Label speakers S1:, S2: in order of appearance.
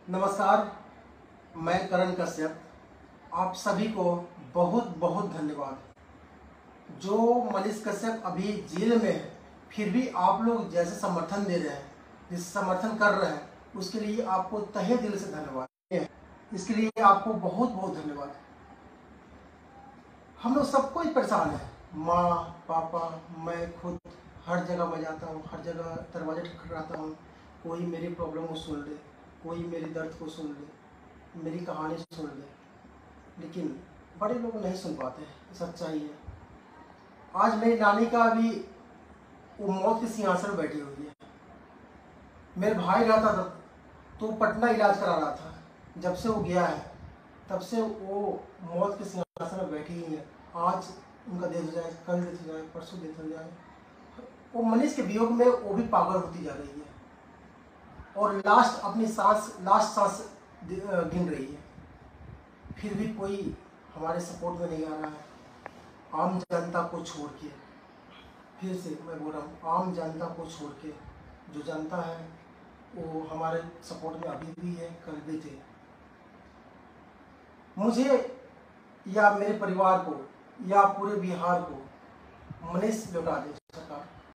S1: नमस्कार, मैं करण कश्यप। आप सभी को बहुत बहुत धन्यवाद। जो मनीष कश्यप अभी जेल में है, फिर भी आप लोग जैसे समर्थन दे रहे हैं, जिस समर्थन कर रहे हैं, उसके लिए आपको तहे दिल से धन्यवाद। इसके लिए आपको बहुत बहुत धन्यवाद। हम लोग सबको ही परेशान है, माँ पापा, मैं खुद। हर जगह मैं जाता हूँ, हर जगह दरवाजे खटखटाता हूँ, कोई मेरी प्रॉब्लम को सुन ले, कोई मेरे दर्द को सुन ले, मेरी कहानी सुन ले, लेकिन बड़े लोग नहीं सुन पाते हैं। सच्चाई है। आज मेरी नानी का भी वो मौत के सिंहासन पर बैठी हुई है। मेरे भाई रहता था तो पटना इलाज करा रहा था। जब से वो गया है तब से वो मौत के सिंहासन पर बैठी ही है। आज उनका डेथ हो जाए, कल डेथ हो जाए, परसों डेथ हो जाए। वो मनीष के वियोग में वो भी पागल होती जा रही है और लास्ट सांस गिन रही है। फिर भी कोई हमारे सपोर्ट में नहीं आ रहा है। आम जनता को छोड़ के, फिर से मैं बोल रहा हूँ, आम जनता को छोड़ के जो जनता है वो हमारे सपोर्ट में अभी भी है, कल भी थे। मुझे या मेरे परिवार को या पूरे बिहार को मनीष लौटा दे सरकार।